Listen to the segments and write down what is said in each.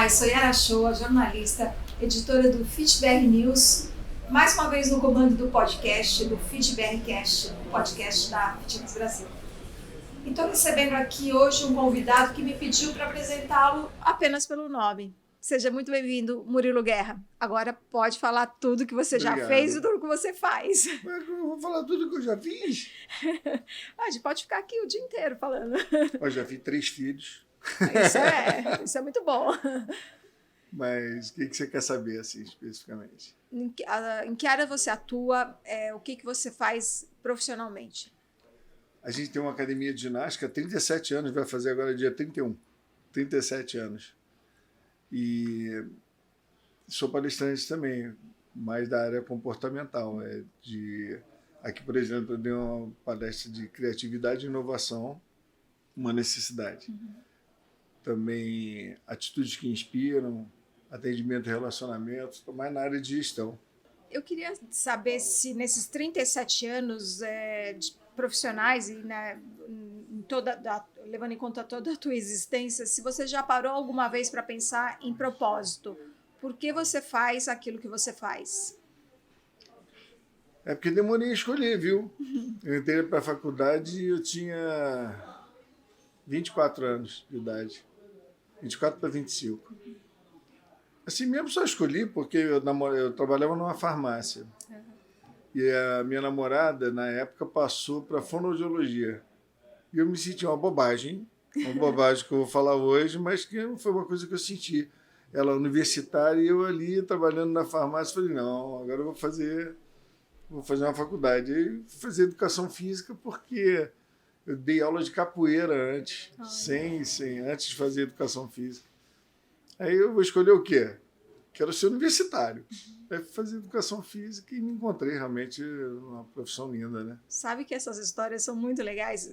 Olá, eu sou Yara Shoa, jornalista, editora do FitBR News, mais uma vez no comando do podcast, do FitBRcast, podcast da Fitness Brasil. E estou recebendo aqui hoje um convidado que me pediu para apresentá-lo apenas pelo nome. Seja muito bem-vindo, Murilo Guerra. Agora pode falar tudo que você já fez e tudo que você faz. Mas eu vou falar tudo que eu já fiz? A gente pode ficar aqui o dia inteiro falando. Eu já fiz 3 filhos. Isso é muito bom. Mas o que você quer saber, assim, especificamente? Em que área você atua? O que você faz profissionalmente? A gente tem uma academia de ginástica há 37 anos, vai fazer agora dia 31. 37 anos. E sou palestrante também, mais da área comportamental. Aqui, por exemplo, eu dei uma palestra de criatividade e inovação, uma necessidade. Também atitudes que inspiram, atendimento e relacionamento, estou mais na área de gestão. Eu queria saber se nesses 37 anos profissionais e levando em conta toda a tua existência, se você já parou alguma vez para pensar em propósito. Por que você faz aquilo que você faz? É porque demorei a escolher, viu? Eu entrei para a faculdade e eu tinha 24 anos de idade. 24 para 25. Assim mesmo só escolhi porque eu trabalhava numa farmácia. E a minha namorada, na época, passou para fonoaudiologia. E eu me senti uma bobagem que eu vou falar hoje, mas que foi uma coisa que eu senti. Ela universitária e eu ali trabalhando na farmácia, falei, não, agora eu vou fazer uma faculdade. E fui fazer educação física porque eu dei aula de capoeira antes, antes de fazer educação física. Aí eu vou escolher o quê? Quero ser universitário. Aí fui fazer educação física e me encontrei realmente uma profissão linda, né? Sabe que essas histórias são muito legais?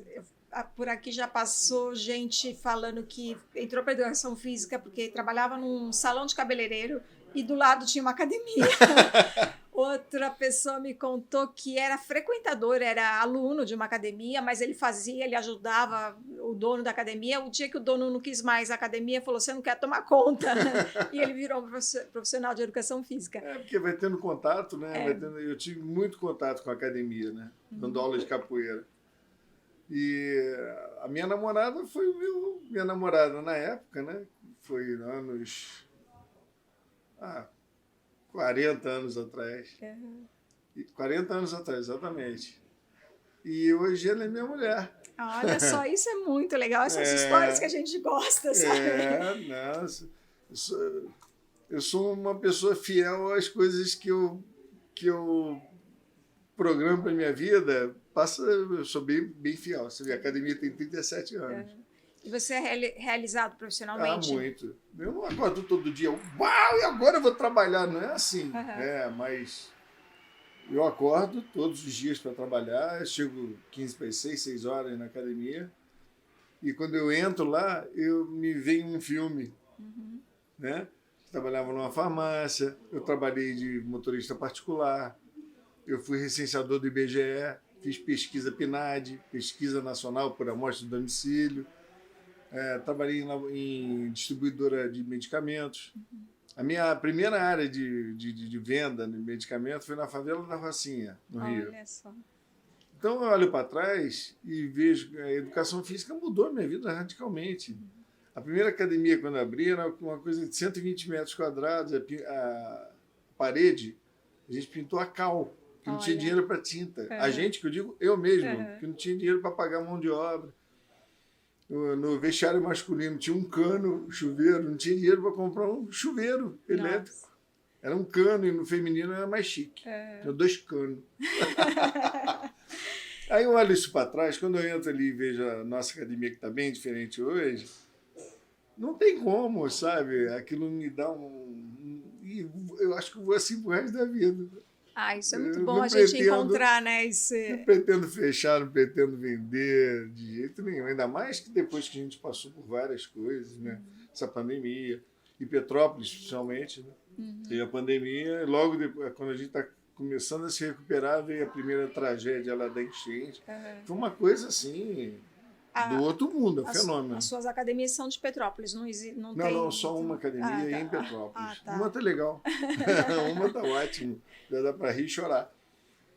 Por aqui já passou gente falando que entrou para educação física porque trabalhava num salão de cabeleireiro e do lado tinha uma academia. Outra pessoa me contou que era frequentador, era aluno de uma academia, mas ele ajudava o dono da academia. O dia que o dono não quis mais a academia, falou, você não quer tomar conta. E ele virou um profissional de educação física. Porque vai tendo contato, né? Eu tive muito contato com a academia, né? Dando aula de capoeira. E a minha namorada foi minha namorada na época, né? Foi anos... 40 anos atrás. 40 anos atrás, exatamente. E hoje ela é minha mulher. Olha só, isso é muito legal. Essas histórias que a gente gosta, sabe? Eu sou uma pessoa fiel às coisas que eu programo para minha vida. Eu sou bem fiel. Você vê, a academia tem 37 anos. E você é realizado profissionalmente? Muito. Eu não acordo todo dia, uau, e agora eu vou trabalhar. Não é assim. Mas eu acordo todos os dias para trabalhar, chego 15 para 6 horas na academia, e quando eu entro lá, me vem um filme. Né? Trabalhava numa farmácia, eu trabalhei de motorista particular, eu fui recenseador do IBGE, fiz pesquisa PNAD, pesquisa nacional por amostra de domicílio, trabalhei em distribuidora de medicamentos. A minha primeira área de venda de medicamentos foi na favela da Rocinha, no Rio. Olha só. Então eu olho para trás e vejo que a educação física mudou a minha vida radicalmente. A primeira academia, quando eu abri, era uma coisa de 120 metros quadrados. A parede, a gente pintou a cal, que não tinha dinheiro para tinta. A gente, que eu digo eu mesmo, que não tinha dinheiro para pagar mão de obra. No vestiário masculino tinha um cano, chuveiro, não tinha dinheiro para comprar um chuveiro elétrico. Nossa. Era um cano, e no feminino era mais chique. Tinha 2 canos. Aí eu olho isso para trás, quando eu entro ali e vejo a nossa academia, que está bem diferente hoje, não tem como, sabe? Aquilo me dá E eu acho que eu vou assim pro resto da vida. Isso é muito bom a gente encontrar, né? Não pretendo fechar, não pretendo vender de jeito nenhum. Ainda mais que depois que a gente passou por várias coisas, né? Essa pandemia. E Petrópolis, especialmente, né? Teve a pandemia. Logo depois, quando a gente está começando a se recuperar, veio a primeira tragédia lá da enchente. Foi uma coisa assim... do outro mundo, é um fenômeno. As suas academias são de Petrópolis, não tem... Não, só uma academia tá. em Petrópolis. Tá. Uma tá legal. Uma tá ótimo. Já dá para rir e chorar.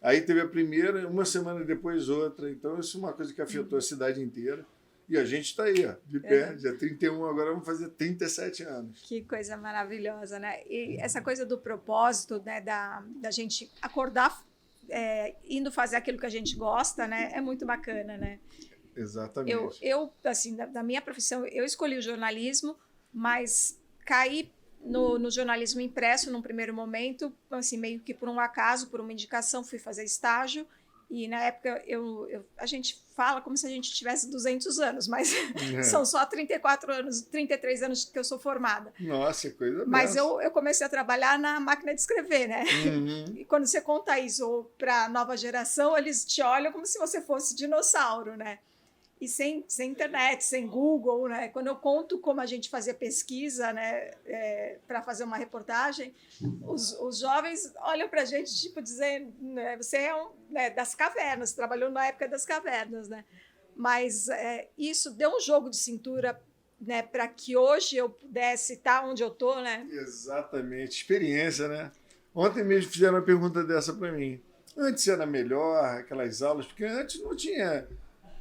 Aí teve a primeira, uma semana depois outra. Então, isso é uma coisa que afetou a cidade inteira. E a gente está aí, ó, de pé. Dia 31, agora vamos fazer 37 anos. Que coisa maravilhosa, né? E essa coisa do propósito, né, da gente acordar indo fazer aquilo que a gente gosta, né? É muito bacana, né? Exatamente. Eu assim, da minha profissão, eu escolhi o jornalismo, mas caí no jornalismo impresso num primeiro momento, assim, meio que por um acaso, por uma indicação, fui fazer estágio. E na época a gente fala como se a gente tivesse 200 anos, mas são só 33 anos que eu sou formada. Nossa, coisa Mas eu comecei a trabalhar na máquina de escrever, né? Uhum. E quando você conta isso para a nova geração, eles te olham como se você fosse dinossauro, né? E sem internet, sem Google, né? Quando eu conto como a gente fazia pesquisa, né, para fazer uma reportagem, os jovens olham para a gente, tipo, dizendo, né, você é das cavernas, trabalhou na época das cavernas, né? Mas isso deu um jogo de cintura, né, para que hoje eu pudesse estar onde eu estou, né? Exatamente, experiência, né? Ontem mesmo fizeram uma pergunta dessa para mim. Antes era melhor aquelas aulas, porque antes não tinha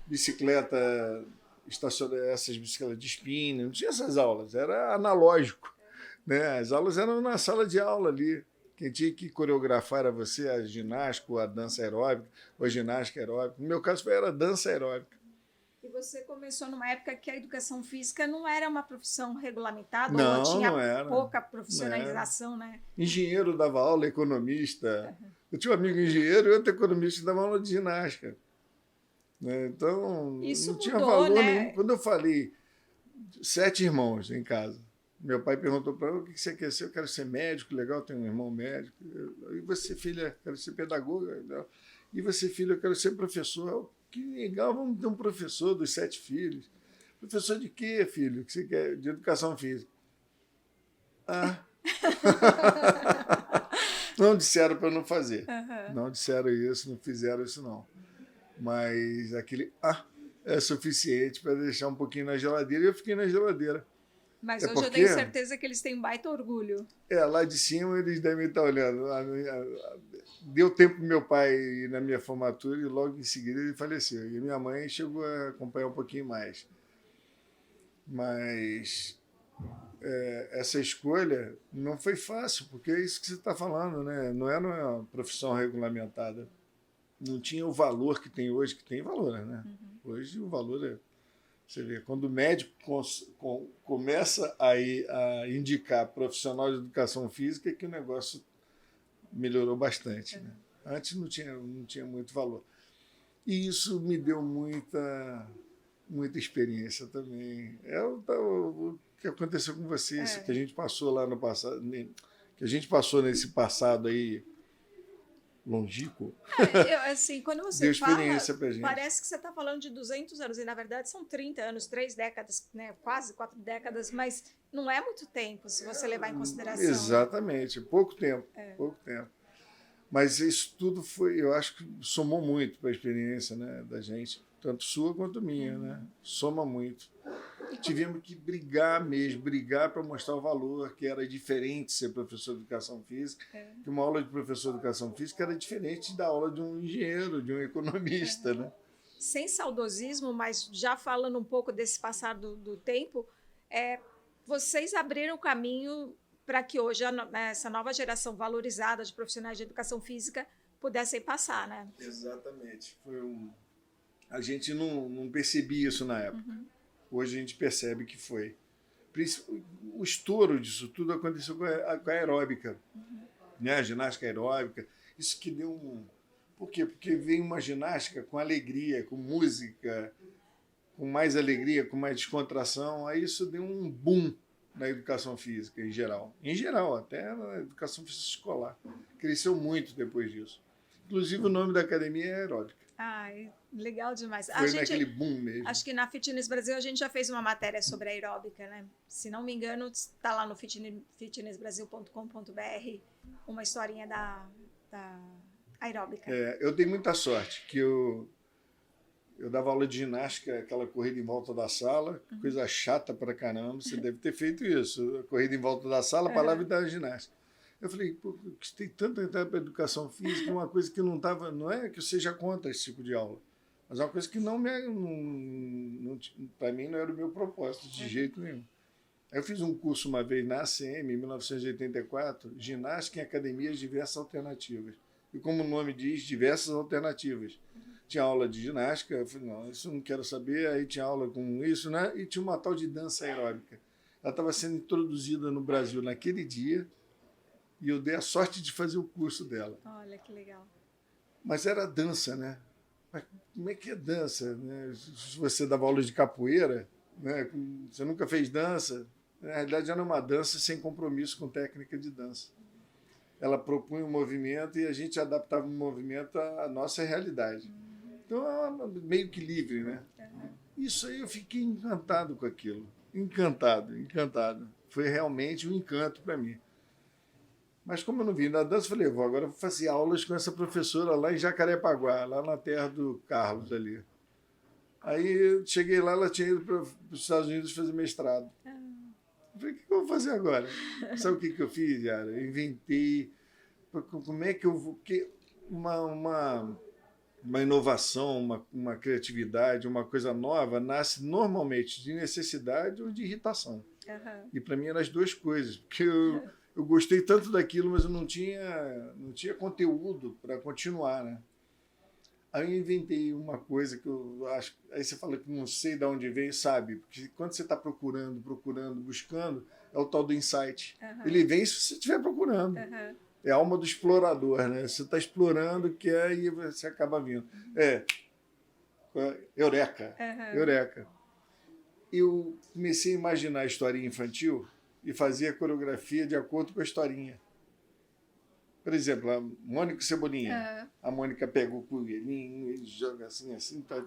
bicicleta estacionária, essas bicicletas de spinning, não tinha essas aulas, era analógico, né? As aulas eram na sala de aula ali. Quem tinha que coreografar era você, a ginástica, ou a dança aeróbica, ou a ginástica aeróbica. No meu caso, era a dança aeróbica. E você começou numa época que a educação física não era uma profissão regulamentada, não, ou tinha não era, pouca profissionalização, né? Engenheiro dava aula, economista. Eu tinha um amigo engenheiro e outro economista que dava aula de ginástica. Então, isso não tinha mudou, valor né? nenhum. Quando eu falei 7 irmãos em casa, meu pai perguntou para mim, o que você quer ser? Eu quero ser médico, legal, tenho um irmão médico. E você, filha? Eu quero ser pedagoga. E você, filho? Eu quero ser professor. Que legal, vamos ter um professor dos 7 filhos. Professor de quê, filho? Que você quer? De educação física. Não disseram para eu não fazer. Não disseram isso, não fizeram isso, não. Mas aquele é suficiente para deixar um pouquinho na geladeira, e eu fiquei na geladeira. Mas hoje eu tenho certeza que eles têm um baita orgulho. Lá de cima eles devem estar olhando. Deu tempo para meu pai ir na minha formatura e logo em seguida ele faleceu. E minha mãe chegou a acompanhar um pouquinho mais. Mas essa escolha não foi fácil, porque é isso que você está falando, né? Não era uma profissão regulamentada. Não tinha o valor que tem hoje, que tem valor, né? Hoje o valor você vê, quando o médico começa a indicar profissional de educação física, é que o negócio melhorou bastante, né? Antes não tinha muito valor. E isso me deu muita experiência também. O que aconteceu com vocês, que a gente passou lá no passado, que a gente passou nesse passado aí, longínquo. Assim, quando você deu experiência pra gente. Parece que você está falando de 200 anos, e na verdade são 30 anos, 3 décadas, né? Quase 4 décadas, mas não é muito tempo, se você levar em consideração. Exatamente, pouco tempo, pouco tempo. Mas isso tudo eu acho que somou muito para a experiência, né, da gente, tanto sua quanto minha, né? Soma muito. Tivemos que brigar para mostrar o valor, que era diferente ser professor de educação física, que uma aula de professor de educação física era diferente da aula de um engenheiro, de um economista, né? Sem saudosismo, mas já falando um pouco desse passar do tempo, vocês abriram o caminho para que hoje essa nova geração valorizada de profissionais de educação física pudessem passar, né? Exatamente. A gente não percebia isso na época. Hoje a gente percebe que foi. O estouro disso tudo aconteceu com a aeróbica, né? A ginástica aeróbica. Isso que deu Por quê? Porque veio uma ginástica com alegria, com música, com mais alegria, com mais descontração. Aí isso deu um boom na educação física em geral. Em geral, até na educação física escolar. Cresceu muito depois disso. Inclusive o nome da academia é aeróbica. Legal demais. Foi naquele boom mesmo. Acho que na Fitness Brasil a gente já fez uma matéria sobre a aeróbica, né? Se não me engano, está lá no fitnessbrasil.com.br uma historinha da aeróbica. Eu dei muita sorte, que eu eu dava aula de ginástica, aquela corrida em volta da sala, coisa chata pra caramba, você deve ter feito isso, a corrida em volta da sala, a palavra da ginástica. Eu falei, pô, eu gostei tanto de entrar para educação física, uma coisa que não é que eu seja contra esse tipo de aula, mas é uma coisa que para mim não era o meu propósito, de jeito nenhum. Aí eu fiz um curso uma vez na ACM, em 1984, ginástica em academias diversas alternativas. E como o nome diz, diversas alternativas. Tinha aula de ginástica, eu falei, não, isso eu não quero saber. Aí tinha aula com isso, né? E tinha uma tal de dança aeróbica. Ela estava sendo introduzida no Brasil naquele dia e eu dei a sorte de fazer o curso dela. Olha, que legal. Mas era dança, né? Mas como é que é dança? Né? Se você dava aula de capoeira, né? Você nunca fez dança, na realidade era uma dança sem compromisso com técnica de dança. Ela propunha um movimento e a gente adaptava o movimento à nossa realidade. Então, é meio que livre, né? Isso aí eu fiquei encantado com aquilo. Encantado, encantado. Foi realmente um encanto para mim. Mas como eu não vim da dança, eu falei, agora eu vou fazer aulas com essa professora lá em Jacarepaguá, lá na terra do Carlos ali. Aí eu cheguei lá, ela tinha ido para os Estados Unidos fazer mestrado. Eu falei, o que eu vou fazer agora? Sabe o que eu fiz, Yara? Eu inventei. Como é que eu vou. Uma inovação, uma criatividade, uma coisa nova nasce normalmente de necessidade ou de irritação. E para mim eram as duas coisas, porque eu gostei tanto daquilo, mas eu não tinha conteúdo para continuar, né? Aí eu inventei uma coisa que eu acho. Aí você fala que não sei de onde veio, sabe? Porque quando você está procurando, buscando, é o tal do insight. Ele vem se você estiver procurando. É a alma do explorador, né? Você está explorando, quer e você acaba vindo. Eureka! Eureka! Eu comecei a imaginar a historinha infantil e fazia a coreografia de acordo com a historinha. Por exemplo, a Mônica e Cebolinha. A Mônica pega o coelhinho, ele joga assim,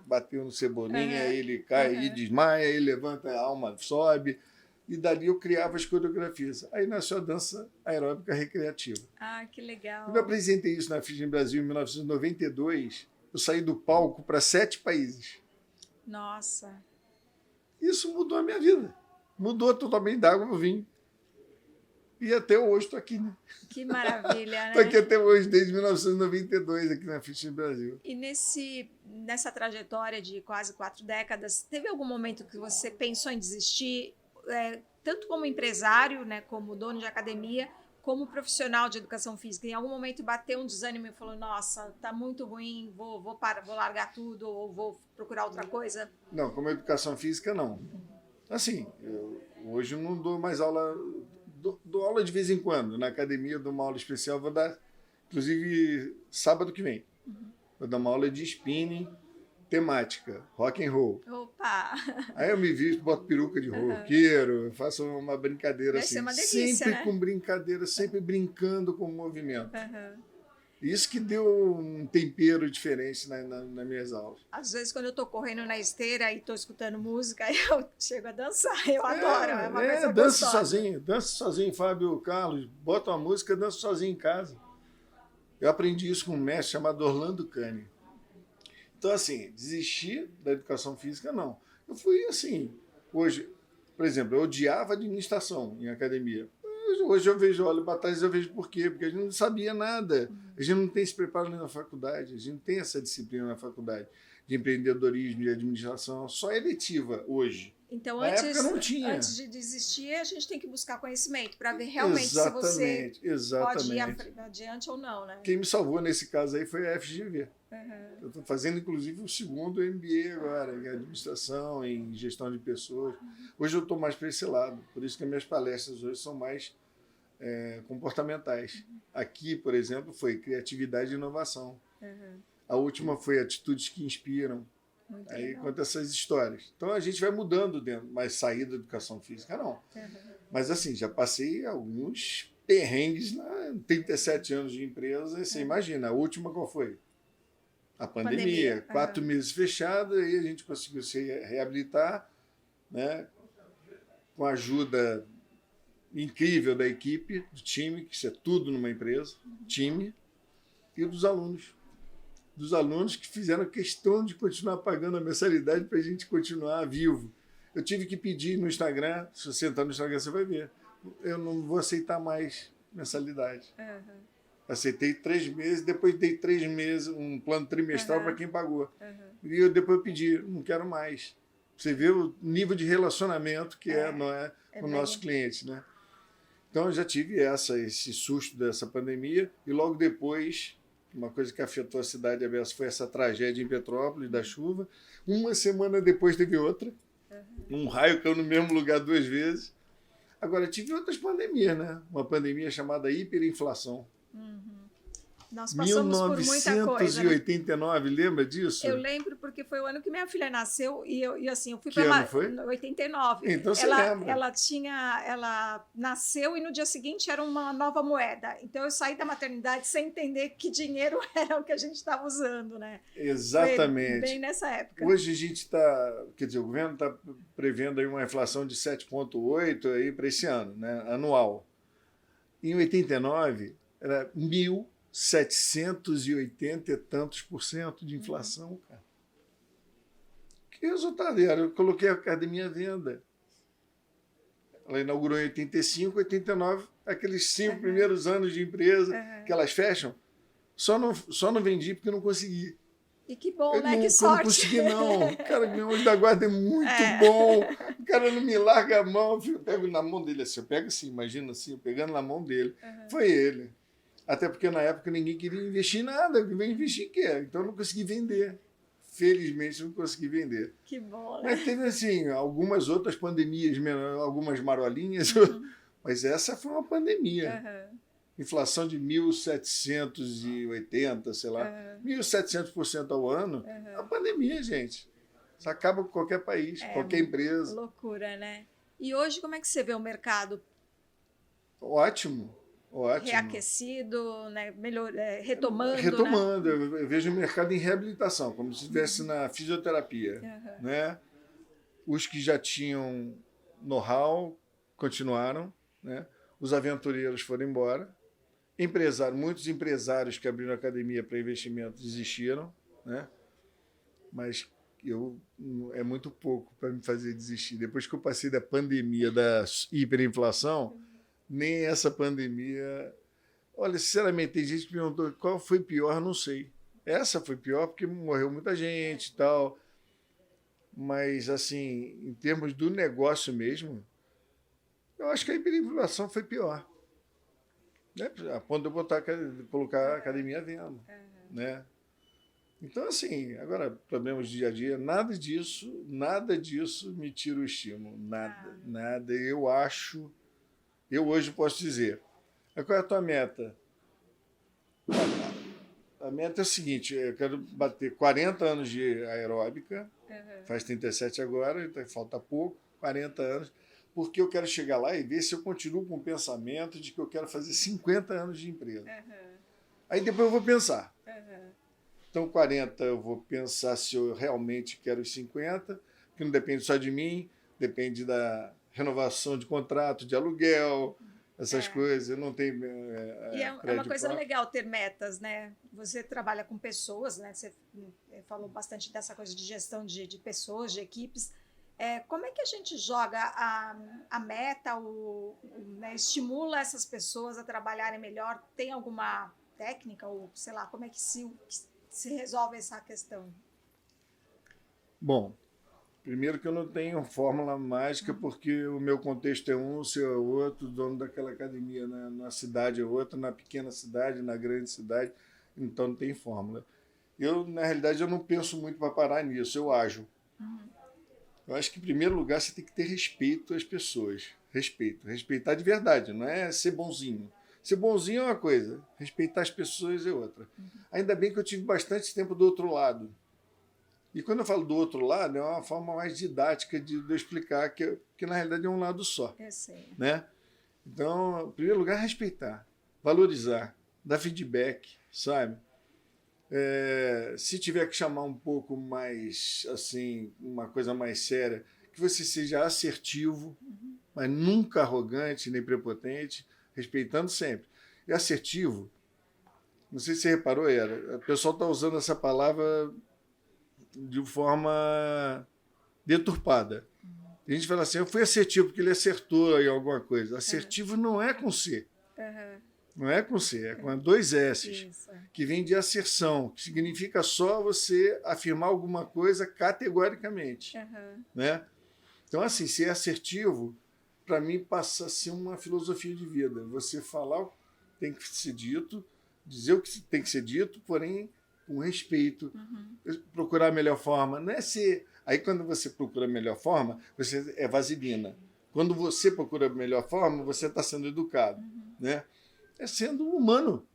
bateu no Cebolinha, aí ele cai e desmaia, aí levanta a alma, sobe. E dali eu criava as coreografias. Aí nasceu a dança aeróbica recreativa. Ah, que legal. Quando eu apresentei isso na FIT Brasil em 1992, eu saí do palco para 7 países. Nossa. Isso mudou a minha vida. Mudou totalmente da água para o vinho. E até hoje estou aqui, né? Que maravilha, né? Estou aqui até hoje, desde 1992, aqui na FIT Brasil. E nessa trajetória de quase 4 décadas, teve algum momento que você pensou em desistir, tanto como empresário, né, como dono de academia, como profissional de educação física? Em algum momento bateu um desânimo e falou, nossa, tá muito ruim, vou largar tudo ou vou procurar outra coisa? Não, como educação física, não. Assim, hoje eu não dou mais aula... Dou aula de vez em quando. Na academia, dou uma aula especial. Vou dar, inclusive, sábado que vem. Vou dar uma aula de spinning temática, rock and roll. Opa! Aí eu me visto, boto peruca de roqueiro, faço uma brincadeira Deve assim. ser uma delícia, sempre né? Com brincadeira, sempre brincando com o movimento. Isso que deu um tempero diferente nas minhas aulas. Às vezes, quando eu tô correndo na esteira e tô escutando música, eu chego a dançar. Eu adoro, é uma coisa dança gostosa. Dança sozinho, Fábio Carlos. Bota uma música, dança sozinho em casa. Eu aprendi isso com um mestre chamado Orlando Cane. Então, assim, desistir da educação física, não. Eu fui assim. Hoje, por exemplo, eu odiava administração em academia. Hoje eu olho para trás e eu vejo por quê. Porque a gente não sabia nada. A gente não tem esse preparo na faculdade. A gente não tem essa disciplina na faculdade de empreendedorismo e administração. Só é letiva hoje. Então, na época não tinha. Antes de desistir, a gente tem que buscar conhecimento para ver realmente se você pode ir adiante ou não, né? Quem me salvou nesse caso aí foi a FGV. Eu estou fazendo, inclusive, o segundo MBA agora, em administração, em gestão de pessoas. Hoje eu estou mais para esse lado, por isso que as minhas palestras hoje são mais comportamentais. Aqui, por exemplo, foi criatividade e inovação. A última foi atitudes que inspiram. Muito aí legal. Conta essas histórias. Então a gente vai mudando dentro, mas sair da educação física não. Mas assim, já passei alguns perrengues, 37 anos de empresa, e você imagina, a última qual foi? A pandemia. 4 meses fechada, e a gente conseguiu se reabilitar, né? Com a ajuda incrível da equipe, do time, que isso é tudo numa empresa, time, e dos alunos. dos alunos que fizeram questão de continuar pagando a mensalidade para a gente continuar vivo. Eu tive que pedir no Instagram, se você entrar no Instagram você vai ver, eu não vou aceitar mais mensalidade. Uhum. Aceitei 3 meses, depois dei 3 meses, um plano trimestral para quem pagou. Uhum. E depois eu pedi, não quero mais. Você vê o nível de relacionamento que não é com o nosso cliente, né? Então, eu já tive esse susto dessa pandemia e logo depois, uma coisa que afetou a cidade Abessa foi essa tragédia em Petrópolis, da chuva. Uma semana depois teve outra. Um raio caiu no mesmo lugar 2 vezes. Agora, tive outras pandemias, né? Uma pandemia chamada hiperinflação. Nós passamos por muita coisa. 1989, lembra disso? Eu lembro porque foi o ano que minha filha nasceu e assim, eu fui para... Que ano foi? 89. Então você lembra. Ela nasceu e no dia seguinte era uma nova moeda. Então eu saí da maternidade sem entender que dinheiro era o que a gente estava usando, né? Exatamente. Foi bem nessa época. Hoje a gente está, quer dizer, o governo está prevendo aí uma inflação de 7,8 aí para esse ano, né? Anual. Em 89 era 1.780 e tantos % de inflação, cara. Que resultado era? Eu coloquei a academia à venda. Ela inaugurou em 85, 89, aqueles 5 primeiros anos de empresa que elas fecham. Só não vendi porque não consegui. E que bom, né? Que sorte. Eu não consegui, não. Cara, meu anjo da guarda é muito bom. O cara não me larga a mão. Eu pego na mão dele assim. Eu pego assim, imagina assim, eu pegando na mão dele. Foi ele. Até porque na época ninguém queria investir em nada. Veio investir em quê? Então eu não consegui vender. Felizmente não consegui vender. Que bom, né? Mas teve assim, algumas outras pandemias, algumas marolinhas. Mas essa foi uma pandemia. Inflação de 1.780, sei lá, 1.700% ao ano. É uma pandemia, gente. Isso acaba com qualquer país, qualquer empresa. Loucura, né? E hoje, como é que você vê o mercado? Ótimo. Reaquecido, né? Retomando. Retomando. Né? Eu vejo o mercado em reabilitação, como se estivesse na fisioterapia. Né? Os que já tinham know-how continuaram, né? Os aventureiros foram embora. Muitos empresários que abriram academia para investimento desistiram, né? Mas é muito pouco para me fazer desistir. Depois que eu passei da pandemia da hiperinflação, nem essa pandemia... Olha, sinceramente, tem gente que me perguntou qual foi pior, não sei. Essa foi pior porque morreu muita gente e tal. Mas, assim, em termos do negócio mesmo, eu acho que a hiperinflação foi pior. A ponto de eu colocar a academia à venda. Né? Então, assim, agora, problemas do dia a dia, nada disso me tira o estímulo. Nada. Eu hoje posso dizer. Qual é a tua meta? A meta é o seguinte, eu quero bater 40 anos de aeróbica, faz 37 agora, então falta pouco, 40 anos, porque eu quero chegar lá e ver se eu continuo com o pensamento de que eu quero fazer 50 anos de empresa. Aí depois eu vou pensar. Então, 40 eu vou pensar se eu realmente quero os 50, que não depende só de mim, depende da renovação de contrato, de aluguel, essas coisas. Eu não tenho e é uma coisa legal ter metas, né? Você trabalha com pessoas, né? Você falou bastante dessa coisa de gestão de pessoas, de equipes. Como é que a gente joga a meta, né, estimula essas pessoas a trabalharem melhor? Tem alguma técnica ou, sei lá, como é que se resolve essa questão? Bom, primeiro que eu não tenho fórmula mágica, porque o meu contexto é um, o seu é outro, o dono daquela academia na cidade é outro, na pequena cidade, na grande cidade, então não tem fórmula. Na realidade, eu não penso muito para parar nisso, eu ajo. Eu acho que, em primeiro lugar, você tem que ter respeito às pessoas. Respeitar de verdade, não é ser bonzinho. Ser bonzinho é uma coisa, respeitar as pessoas é outra. Ainda bem que eu tive bastante tempo do outro lado. E quando eu falo do outro lado, é uma forma mais didática de eu explicar que na realidade é um lado só. Eu sei. Né? Então, em primeiro lugar, respeitar, valorizar, dar feedback, sabe? Se tiver que chamar um pouco mais, assim, uma coisa mais séria, que você seja assertivo, mas nunca arrogante nem prepotente, respeitando sempre. E assertivo Não sei se você reparou, o pessoal está usando essa palavra de forma deturpada. A gente fala assim, eu fui assertivo porque ele acertou em alguma coisa. Assertivo não é com C. Não é com C, é com dois S, que vem de asserção, que significa só você afirmar alguma coisa categoricamente. Né? Então, assim, ser assertivo, para mim, passa a ser uma filosofia de vida. Você falar o que tem que ser dito, dizer o que tem que ser dito, porém com respeito, procurar a melhor forma. Não é ser... Aí, quando você procura a melhor forma, você é vaselina. Quando você procura a melhor forma, você está sendo educado. Né? É sendo humano.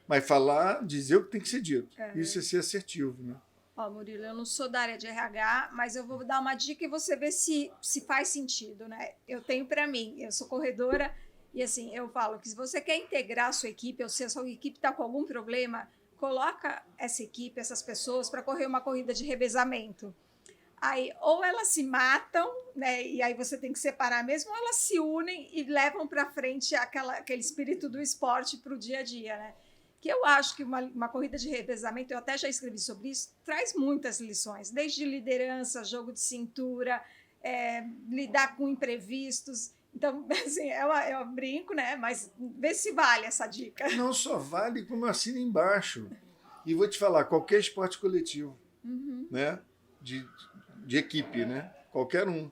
Mas falar, dizer o que tem que ser dito. Isso é ser assertivo. Né? Ó, Murilo, eu não sou da área de RH, mas eu vou dar uma dica e você vê se faz sentido. Né? Eu tenho para mim, eu sou corredora, e assim, eu falo que se você quer integrar a sua equipe, ou se a sua equipe está com algum problema, coloca essa equipe, essas pessoas, para correr uma corrida de revezamento. Aí, ou elas se matam, né, e aí você tem que separar mesmo, ou elas se unem e levam para frente aquele espírito do esporte para o dia a dia. Né? Que eu acho que uma corrida de revezamento, eu até já escrevi sobre isso, traz muitas lições, desde liderança, jogo de cintura, lidar com imprevistos. Então, assim, eu brinco, né? Mas vê se vale essa dica. Não só vale, como assina embaixo. E vou te falar, qualquer esporte coletivo, né? De equipe, né? Qualquer um.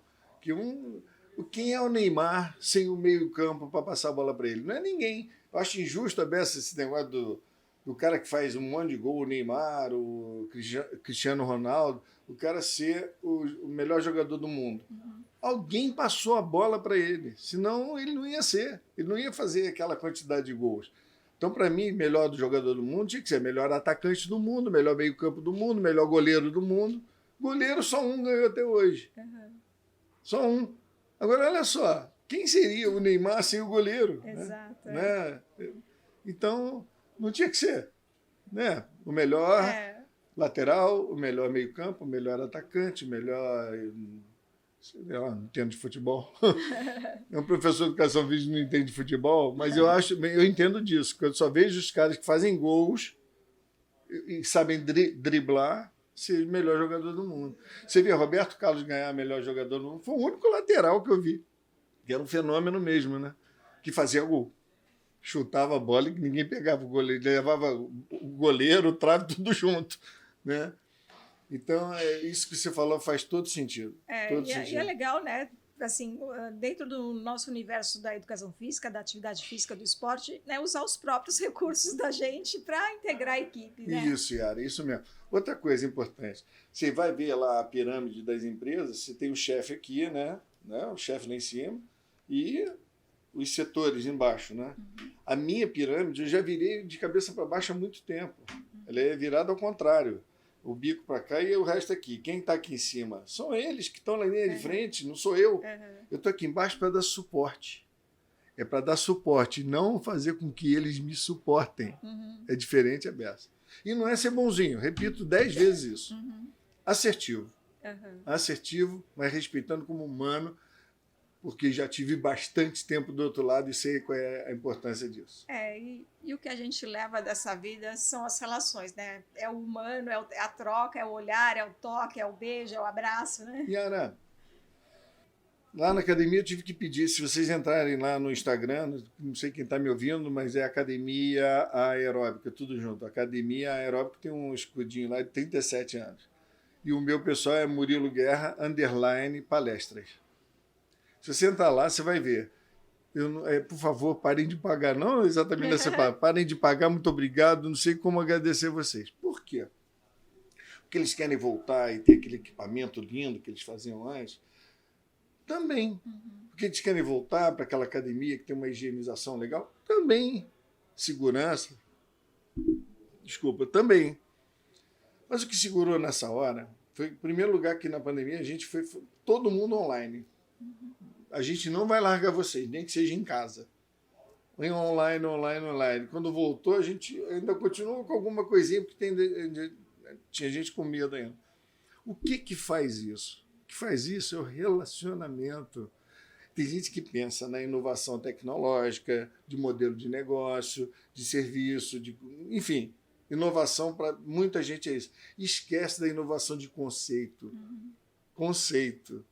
Quem é o Neymar sem o meio-campo para passar a bola para ele? Não é ninguém. Eu acho injusto a beça esse negócio do cara que faz um monte de gol, o Neymar, o Cristiano Ronaldo, o cara ser o melhor jogador do mundo. Alguém passou a bola para ele, senão ele não ia ser, ele não ia fazer aquela quantidade de gols. Então, para mim, melhor do jogador do mundo tinha que ser melhor atacante do mundo, melhor meio-campo do mundo, melhor goleiro do mundo. Goleiro só um ganhou até hoje. Só um. Agora, olha só, quem seria o Neymar sem o goleiro? Exato. Né? Então, não tinha que ser. Né? O melhor lateral, o melhor meio-campo, o melhor atacante, o melhor... Eu não entendo de futebol. É um professor de educação física que não entende de futebol, mas eu entendo disso, porque eu só vejo os caras que fazem gols e sabem driblar ser o melhor jogador do mundo. Você vê Roberto Carlos ganhar melhor jogador do mundo, foi o único lateral que eu vi, que era um fenômeno mesmo, né? Que fazia gol. Chutava a bola e ninguém pegava o goleiro, levava o goleiro, o trave, tudo junto, né? Então, isso que você falou faz todo sentido. E é legal, né? Assim, dentro do nosso universo da educação física, da atividade física, do esporte, né, usar os próprios recursos da gente para integrar a equipe. Né? Isso, Yara, isso mesmo. Outra coisa importante, você vai ver lá a pirâmide das empresas, você tem o chefe aqui, né? O chefe lá em cima, e os setores embaixo. Né? A minha pirâmide eu já virei de cabeça para baixo há muito tempo. Ela é virada ao contrário. O bico para cá e o resto aqui. Quem está aqui em cima? São eles que estão na linha de frente, não sou eu. Eu estou aqui embaixo para dar suporte. É para dar suporte, não fazer com que eles me suportem. É diferente a beça. E não é ser bonzinho, repito 10 vezes isso. Assertivo. Assertivo, mas respeitando como humano, porque já tive bastante tempo do outro lado e sei qual é a importância disso. E o que a gente leva dessa vida são as relações, né? É o humano, é a troca, é o olhar, é o toque, é o beijo, é o abraço, né? Yara, lá na academia eu tive que pedir, se vocês entrarem lá no Instagram, não sei quem está me ouvindo, mas é Academia Aeróbica, tudo junto. Academia Aeróbica tem um escudinho lá de 37 anos. E o meu pessoal é Murilo Guerra, _palestras. Se você entrar lá, você vai ver. Por favor, parem de pagar. Não exatamente nessa palavra. Parem de pagar, muito obrigado. Não sei como agradecer vocês. Por quê? Porque eles querem voltar e ter aquele equipamento lindo que eles faziam antes. Também. Porque eles querem voltar para aquela academia que tem uma higienização legal. Também. Segurança. Desculpa, também. Mas o que segurou nessa hora foi, em primeiro lugar, que na pandemia a gente foi todo mundo online. A gente não vai largar vocês, nem que seja em casa. Online. Quando voltou, a gente ainda continua com alguma coisinha, porque tinha gente com medo ainda. O que faz isso? O que faz isso é o relacionamento. Tem gente que pensa na inovação tecnológica, de modelo de negócio, de serviço, enfim, inovação para muita gente é isso. Esquece da inovação de conceito. Conceito.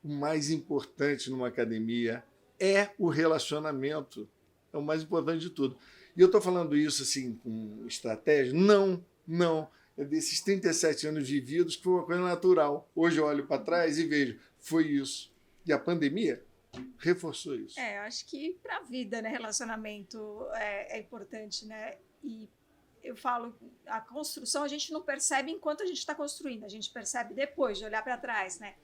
O mais importante numa academia é o relacionamento. É o mais importante de tudo. E eu estou falando isso assim com estratégia? Não. É desses 37 anos vividos que foi uma coisa natural. Hoje eu olho para trás e vejo, foi isso. E a pandemia reforçou isso. Acho que para a vida, né, relacionamento é importante, né? E eu falo, a construção a gente não percebe enquanto a gente está construindo, a gente percebe depois de olhar para trás, né?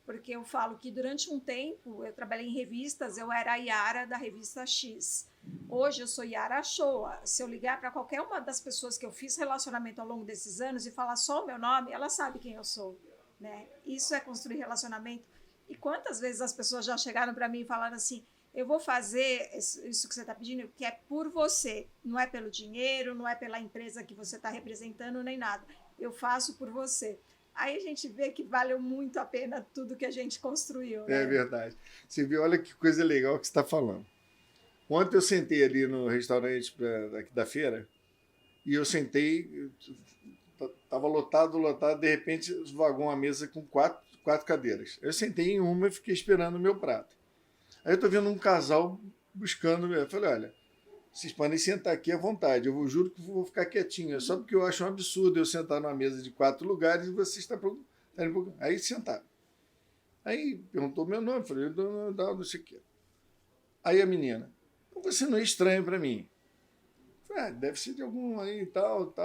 Porque eu falo que durante um tempo eu trabalhei em revistas, eu era a Yara da revista X. Hoje eu sou Yara Shoa. Se eu ligar para qualquer uma das pessoas que eu fiz relacionamento ao longo desses anos e falar só o meu nome, ela sabe quem eu sou, né? Isso é construir relacionamento. E quantas vezes as pessoas já chegaram para mim e falaram assim, eu vou fazer isso que você está pedindo, que é por você, não é pelo dinheiro, não é pela empresa que você está representando, nem nada. Eu faço por você. Aí a gente vê que valeu muito a pena tudo que a gente construiu. Né? É verdade. Você vê, olha que coisa legal que você está falando. Ontem eu sentei ali no restaurante aqui da feira e eu sentei, estava lotado, de repente vagou uma mesa com quatro cadeiras. Eu sentei em uma e fiquei esperando o meu prato. Aí eu estou vendo um casal buscando, eu falei, olha, vocês podem sentar aqui à vontade, eu juro que vou ficar quietinho, é só porque eu acho um absurdo eu sentar numa mesa de 4 lugares e você está... Aí sentaram. Aí perguntou meu nome, falei, não sei o quê. Aí a menina, você não é estranho para mim. Eu falei, deve ser de algum aí, tal.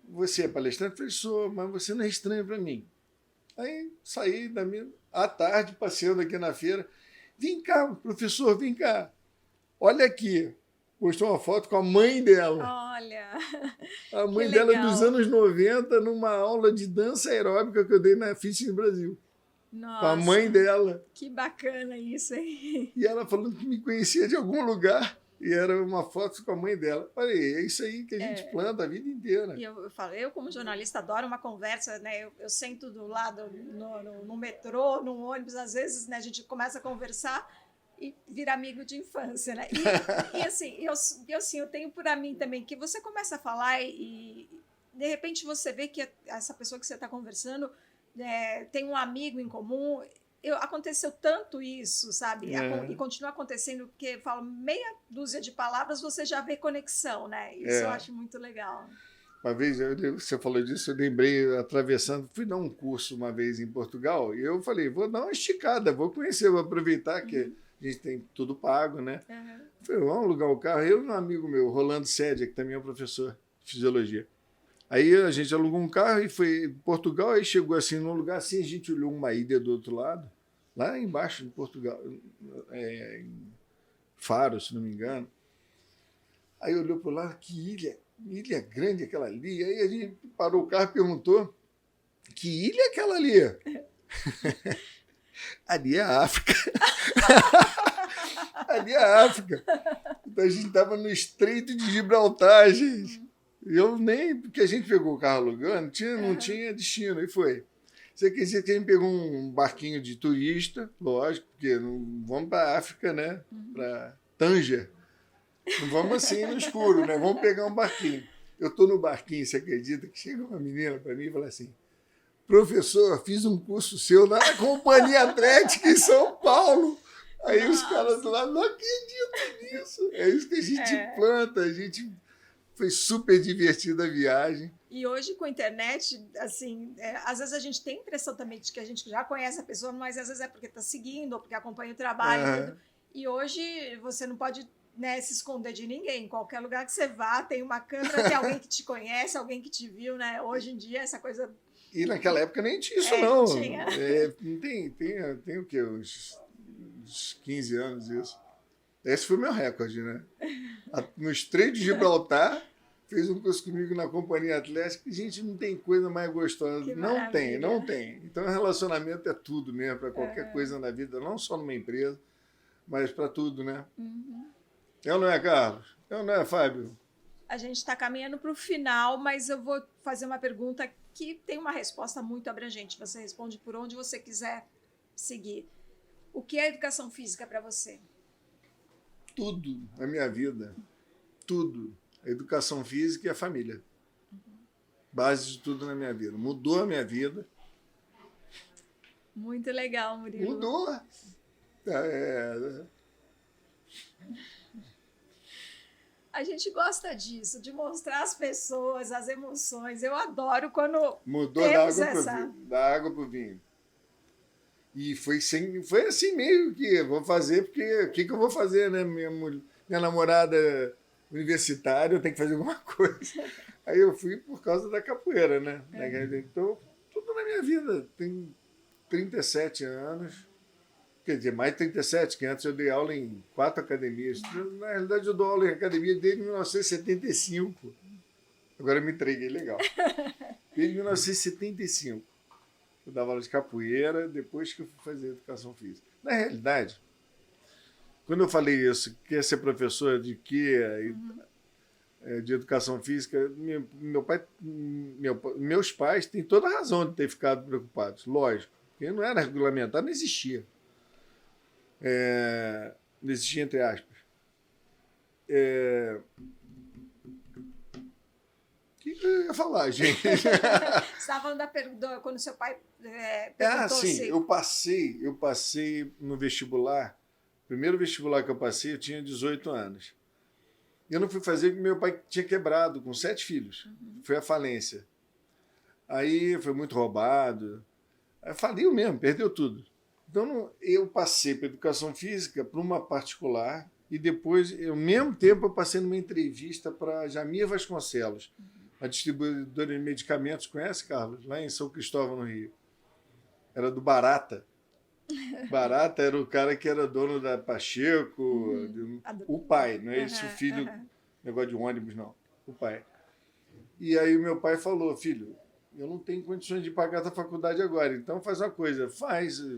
Você é palestrante? Eu falei, sou, mas você não é estranho para mim. Aí saí à tarde, passeando aqui na feira. Vem cá, professor, vem cá. Olha aqui. Postou uma foto com a mãe dela. Olha, a mãe dela dos anos 90, numa aula de dança aeróbica que eu dei na Fitness Brasil. Nossa, com a mãe dela. Que bacana isso, hein? E ela falando que me conhecia de algum lugar. E era uma foto com a mãe dela. Falei, é isso aí que a gente planta a vida inteira. E eu falo, eu como jornalista adoro uma conversa, né? Eu sento do lado no metrô, no ônibus, às vezes, né, a gente começa a conversar e vira amigo de infância, né? E assim, eu tenho por mim também que você começa a falar e de repente você vê que essa pessoa que você está conversando tem um amigo em comum. Aconteceu tanto isso, sabe? E continua acontecendo, porque eu falo, meia dúzia de palavras você já vê conexão, né? Isso eu acho muito legal. Uma vez, você falou disso, eu lembrei, atravessando, fui dar um curso uma vez em Portugal, e eu falei, vou dar uma esticada, vou conhecer, vou aproveitar que a gente tem tudo pago, né? Falei, vamos alugar o carro. Eu e um amigo meu, Rolando Sédia, que também é professor de fisiologia. Aí a gente alugou um carro e foi em Portugal, aí chegou assim num lugar assim, a gente olhou uma ilha do outro lado, lá embaixo em Portugal, em Faro, se não me engano. Aí olhou para lá, que ilha grande aquela ali. Aí a gente parou o carro e perguntou, que ilha é aquela ali? Ali é a África. Ali é a África. Então a gente estava no Estreito de Gibraltar, gente. Eu nem, porque a gente pegou o carro alugando, não tinha destino, e foi. Você quer dizer que a gente pegou um barquinho de turista, lógico, porque não vamos para a África, né? Para Tanger. Não vamos assim no escuro, né? Vamos pegar um barquinho. Eu estou no barquinho, você acredita que chega uma menina para mim e fala assim, professor, fiz um curso seu na Companhia Atlética em São Paulo. Aí os caras do lado, não acreditam nisso. É isso que a gente planta, a gente... Foi super divertida a viagem. E hoje, com a internet, assim, às vezes a gente tem a impressão também de que a gente já conhece a pessoa, mas às vezes é porque está seguindo ou porque acompanha o trabalho. E tudo. E hoje você não pode, né, se esconder de ninguém. Em qualquer lugar que você vá, tem uma câmera, tem alguém que te conhece, alguém que te viu, né? Hoje em dia, essa coisa... E naquela época nem tinha isso, não. Tinha. Tem o quê? Uns 15 anos isso. Esse foi o meu recorde, né? No Estreito de Gibraltar, fez um curso comigo na Companhia Atlética, e, gente, não tem coisa mais gostosa. Que não maravilha. tem. Então, relacionamento é tudo mesmo, para qualquer coisa na vida, não só numa empresa, mas para tudo, né? É ou não é, Carlos? É ou não é, Fábio? A gente está caminhando para o final, mas eu vou fazer uma pergunta que tem uma resposta muito abrangente. Você responde por onde você quiser seguir. O que é educação física para você? Tudo na minha vida. Tudo. A educação física e a família. Base de tudo na minha vida. Mudou a minha vida. Muito legal, Murilo. Mudou. A gente gosta disso, de mostrar às pessoas as emoções. Eu adoro quando Mudou temos da água para o vinho. E foi assim meio que vou fazer, porque o que eu vou fazer, né? Minha namorada universitária, eu tenho que fazer alguma coisa. Aí eu fui por causa da capoeira, né? Então, tudo na minha vida. Tenho 37 anos. Quer dizer, mais de 37, que antes eu dei aula em 4 academias. Na realidade, eu dou aula em academia desde 1975. Agora eu me entreguei, legal. Desde 1975. Eu dava aula de capoeira, depois que eu fui fazer educação física. Na realidade, quando eu falei isso, que ia ser professor de quê? De educação física, meus pais têm toda a razão de ter ficado preocupados, lógico. Porque não era regulamentado, não existia. Não existia, entre aspas. O que eu ia falar, gente? Você estava falando da pergunta, quando seu pai perguntou sim, se... eu passei no vestibular. O primeiro vestibular que eu passei, eu tinha 18 anos. Eu não fui fazer porque meu pai tinha quebrado, com 7 filhos. Foi à falência. Aí foi muito roubado. Aí faliu mesmo, perdeu tudo. Então, eu passei para educação física para uma particular e depois, ao mesmo tempo, eu passei numa entrevista para a Jamir Vasconcelos, a distribuidora de medicamentos. Conhece, Carlos? Lá em São Cristóvão, no Rio. Era do Barata. Barata era o cara que era dono da Pacheco, o pai, não é esse o filho, negócio de ônibus, não. O pai. E aí o meu pai falou, filho, eu não tenho condições de pagar a faculdade agora, então faz uma coisa,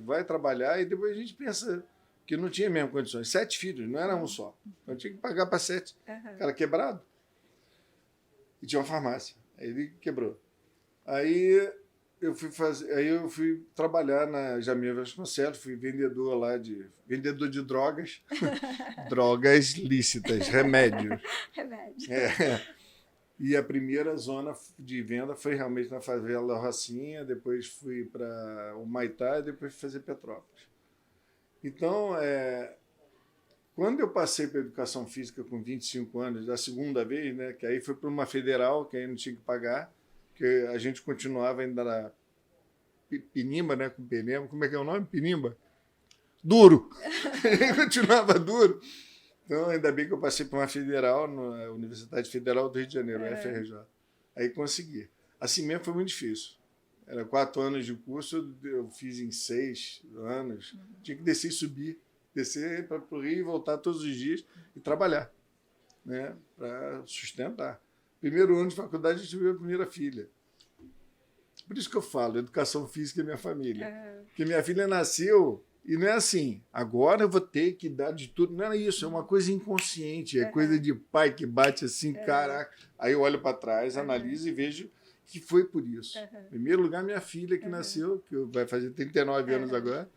vai trabalhar e depois a gente pensa que não tinha mesmo condições. 7 filhos, não era um só. Então tinha que pagar para 7. Cara quebrado. E tinha uma farmácia. Aí ele quebrou. Aí eu fui trabalhar na Jamir Vasconcelos, fui vendedor de drogas. Drogas lícitas, remédios. Remédio. E a primeira zona de venda foi realmente na favela Rocinha, depois fui para o Humaitá e depois fui fazer Petrópolis. Então, quando eu passei para a educação física com 25 anos, da segunda vez, né, que aí foi para uma federal, que aí não tinha que pagar, que a gente continuava ainda na Pinimba, né, com Penema, como é que é o nome? Pinimba? Duro! Continuava duro. Então, ainda bem que eu passei por uma federal, na Universidade Federal do Rio de Janeiro, UFRJ. Aí consegui. Assim mesmo foi muito difícil. Era 4 anos de curso, eu fiz em 6 anos. Tinha que descer e subir. Descer para o Rio e voltar todos os dias e trabalhar, né, para sustentar. Primeiro ano de faculdade, eu tive a primeira filha. Por isso que eu falo, educação física é minha família. Porque minha filha nasceu... E não é assim, agora eu vou ter que dar de tudo. Não é isso, é uma coisa inconsciente, é coisa de pai que bate assim, caraca. Aí eu olho para trás, analiso e vejo que foi por isso. Em primeiro lugar, minha filha que nasceu, que vai fazer 39 anos agora.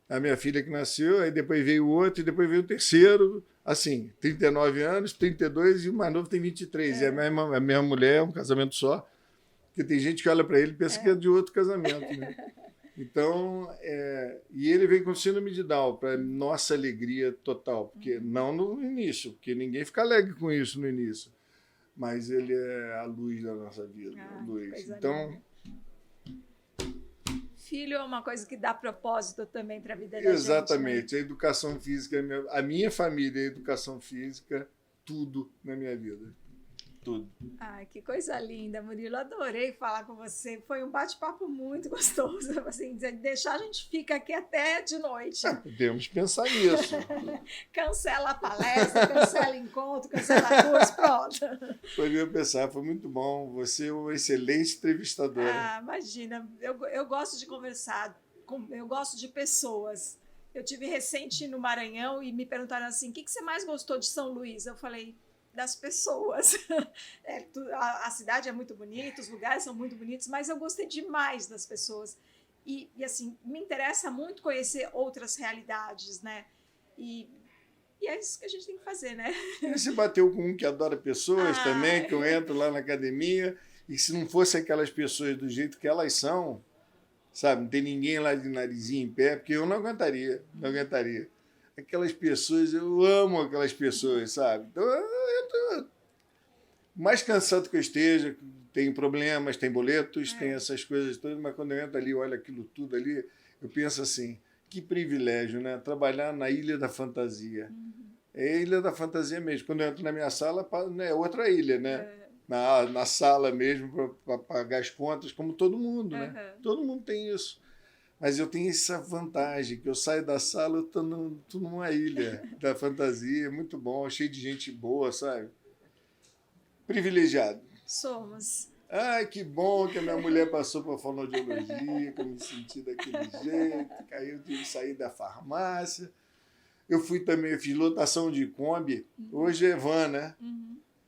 A minha filha que nasceu, aí depois veio o outro, e depois veio o terceiro. Assim, 39 anos, 32 e o mais novo tem 23. E a minha mulher é um casamento só, porque tem gente que olha para ele e pensa que é de outro casamento, né? Então, e ele veio com síndrome de Down, para nossa alegria total, porque não no início, porque ninguém fica alegre com isso no início, mas ele é a luz da nossa vida, a luz. Então, filho é uma coisa que dá propósito também para a vida da gente. Exatamente, né? A educação física, a minha família, a educação física, tudo na minha vida. Tudo. Ai, que coisa linda, Murilo. Adorei falar com você. Foi um bate-papo muito gostoso. Assim, deixar a gente fica aqui até de noite. Podemos pensar nisso. Cancela a palestra, cancela encontro, cancela curso, pronto. Poderia pensar, foi muito bom. Você é uma excelente entrevistadora. Imagina. Eu gosto de conversar, eu gosto de pessoas. Eu tive recente no Maranhão e me perguntaram assim, o que você mais gostou de São Luís? Eu falei... das pessoas. A cidade é muito bonita, os lugares são muito bonitos, mas eu gostei demais das pessoas. E assim, me interessa muito conhecer outras realidades, né? E é isso que a gente tem que fazer, né? E você bateu com um que adora pessoas também, que eu entro lá na academia, e se não fosse aquelas pessoas do jeito que elas são, sabe, não tem ninguém lá de narizinho em pé, porque eu não aguentaria, não aguentaria. Aquelas pessoas, eu amo aquelas pessoas, sabe? Então, eu tô mais cansado que eu esteja, tem problemas, tem boletos, tem essas coisas todas, mas quando eu entro ali, olho aquilo tudo ali, eu penso assim, que privilégio, né? Trabalhar na Ilha da Fantasia. É a Ilha da Fantasia mesmo. Quando eu entro na minha sala, é outra ilha, né? Na sala mesmo, para pagar as contas, como todo mundo, né? Todo mundo tem isso. Mas eu tenho essa vantagem, que eu saio da sala, eu estou numa ilha da fantasia, muito bom, cheio de gente boa, sabe? Privilegiado. Somos. Ai, que bom que a minha mulher passou por fonoaudiologia, que eu me senti daquele jeito, que aí eu tive que sair da farmácia. Eu fiz lotação de Kombi, hoje é van, né?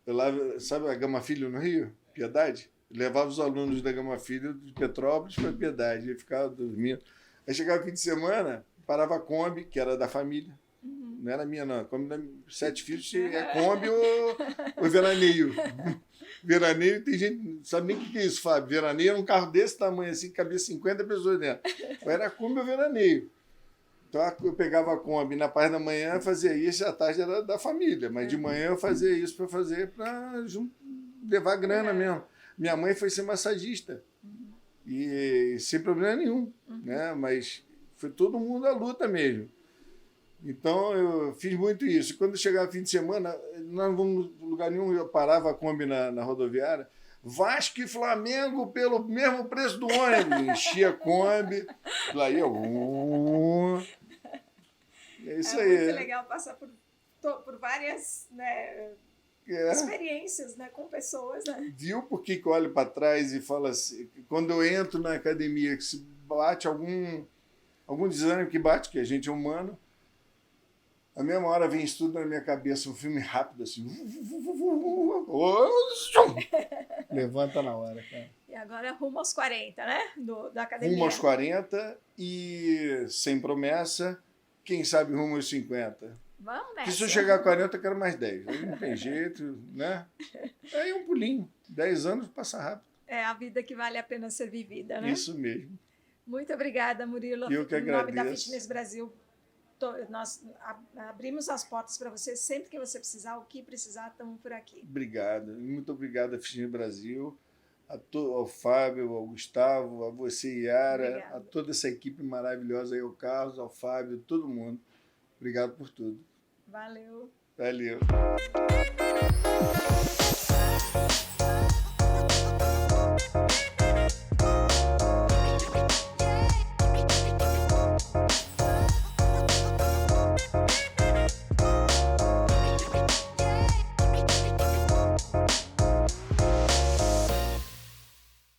Eu lá, sabe a Gama Filho no Rio? Piedade? Eu levava os alunos da Gama Filho de Petrópolis para Piedade, eu ficava dormindo. Aí chegava fim de semana, parava a Kombi, que era da família. Não era minha, não. Kombi da 7 filhos, é Kombi ou veraneio. Veraneio, tem gente, não sabe nem o que é isso, Fábio. Veraneio era um carro desse tamanho, assim, que cabia 50 pessoas dentro. Ou era Kombi ou veraneio. Então eu pegava a Kombi na parte da manhã, fazia isso, e à tarde era da família. Mas de manhã eu fazia isso para levar grana mesmo. Minha mãe foi ser massagista. E sem problema nenhum, né? Mas foi todo mundo à luta mesmo. Então, eu fiz muito isso. Quando chegava fim de semana, nós não vamos em lugar nenhum, eu parava a Kombi na rodoviária, Vasco e Flamengo pelo mesmo preço do ônibus. Enchia a Kombi, lá ia eu. É isso aí. É muito legal passar por várias, né, experiências, né, com pessoas. Né? Viu por que eu olho para trás e falo assim, quando eu entro na academia, que se bate algum desânimo que bate, que a gente é humano, a mesma hora vem isso tudo na minha cabeça, um filme rápido assim. Levanta na hora, cara. E agora rumo aos 40, né? Da academia. Rumo aos 40 e sem promessa, quem sabe rumo aos 50. Vamos nessa. Porque se eu chegar a 40, eu quero mais 10. Aí não tem jeito, né? Aí um pulinho. 10 anos passa rápido. É a vida que vale a pena ser vivida, né? Isso mesmo. Muito obrigada, Murilo. Eu que agradeço. Em nome da Fitness Brasil, nós abrimos as portas para você. Sempre que você precisar, o que precisar, estamos por aqui. Obrigado. Muito obrigado à Fitness Brasil, ao Fábio, ao Gustavo, a você, Yara, Obrigada. a toda essa equipe maravilhosa aí, ao Carlos, ao Fábio, todo mundo. Obrigado por tudo. Valeu. Valeu.